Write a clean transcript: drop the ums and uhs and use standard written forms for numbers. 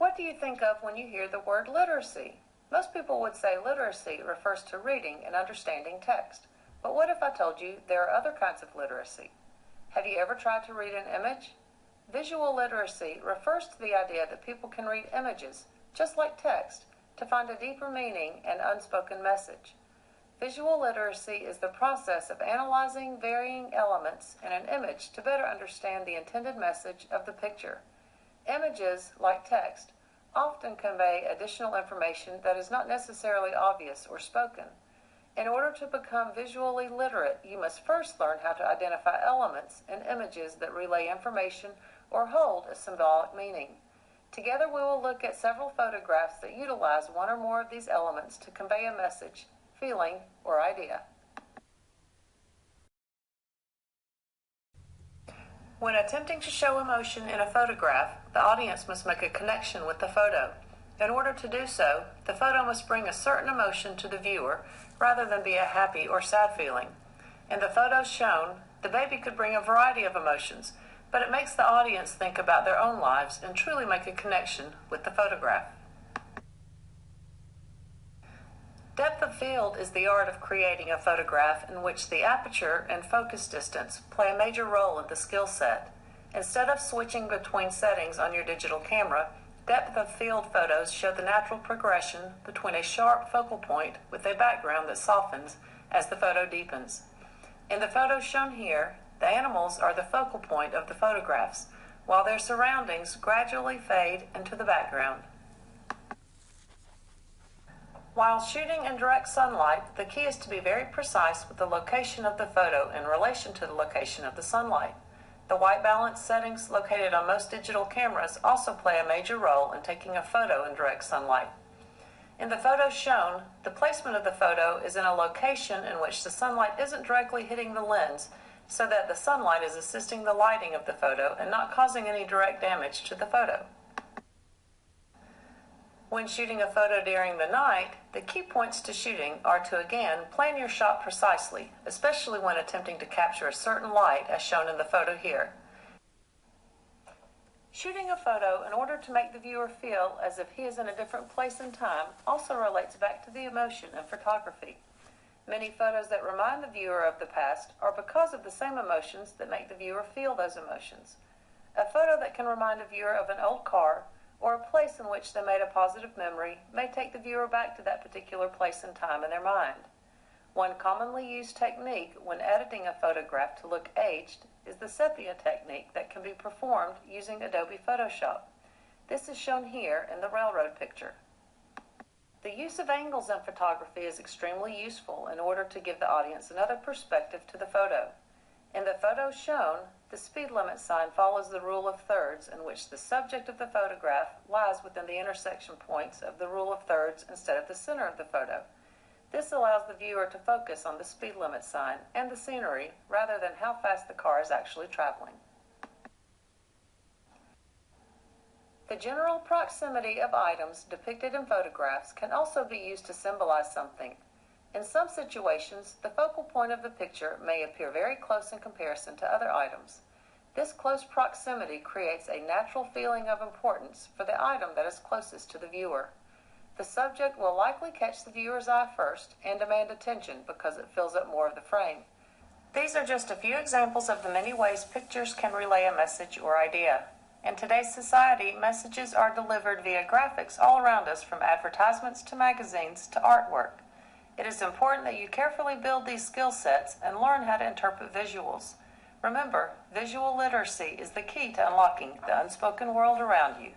What do you think of when you hear the word literacy? Most people would say literacy refers to reading and understanding text. But what if I told you there are other kinds of literacy? Have you ever tried to read an image? Visual literacy refers to the idea that people can read images, just like text, to find a deeper meaning and unspoken message. Visual literacy is the process of analyzing varying elements in an image to better understand the intended message of the picture. Images, like text, often convey additional information that is not necessarily obvious or spoken. In order to become visually literate, you must first learn how to identify elements in images that relay information or hold a symbolic meaning. Together we will look at several photographs that utilize one or more of these elements to convey a message, feeling, or idea. When attempting to show emotion in a photograph, the audience must make a connection with the photo. In order to do so, the photo must bring a certain emotion to the viewer rather than be a happy or sad feeling. In the photos shown, the baby could bring a variety of emotions, but it makes the audience think about their own lives and truly make a connection with the photograph. Depth of field is the art of creating a photograph in which the aperture and focus distance play a major role in the skill set. Instead of switching between settings on your digital camera, depth of field photos show the natural progression between a sharp focal point with a background that softens as the photo deepens. In the photos shown here, the animals are the focal point of the photographs, while their surroundings gradually fade into the background. While shooting in direct sunlight, the key is to be very precise with the location of the photo in relation to the location of the sunlight. The white balance settings located on most digital cameras also play a major role in taking a photo in direct sunlight. In the photos shown, the placement of the photo is in a location in which the sunlight isn't directly hitting the lens, so that the sunlight is assisting the lighting of the photo and not causing any direct damage to the photo. When shooting a photo during the night, the key points to shooting are to again plan your shot precisely, especially when attempting to capture a certain light as shown in the photo here. Shooting a photo in order to make the viewer feel as if he is in a different place and time also relates back to the emotion in photography. Many photos that remind the viewer of the past are because of the same emotions that make the viewer feel those emotions. A photo that can remind a viewer of an old car or a place in which they made a positive memory may take the viewer back to that particular place and time in their mind. One commonly used technique when editing a photograph to look aged is the sepia technique that can be performed using Adobe Photoshop. This is shown here in the railroad picture. The use of angles in photography is extremely useful in order to give the audience another perspective to the photo. In the photo shown, the speed limit sign follows the rule of thirds, in which the subject of the photograph lies within the intersection points of the rule of thirds instead of the center of the photo. This allows the viewer to focus on the speed limit sign and the scenery rather than how fast the car is actually traveling. The general proximity of items depicted in photographs can also be used to symbolize something. In some situations, the focal point of the picture may appear very close in comparison to other items. This close proximity creates a natural feeling of importance for the item that is closest to the viewer. The subject will likely catch the viewer's eye first and demand attention because it fills up more of the frame. These are just a few examples of the many ways pictures can relay a message or idea. In today's society, messages are delivered via graphics all around us, from advertisements to magazines to artwork. It is important that you carefully build these skill sets and learn how to interpret visuals. Remember, visual literacy is the key to unlocking the unspoken world around you.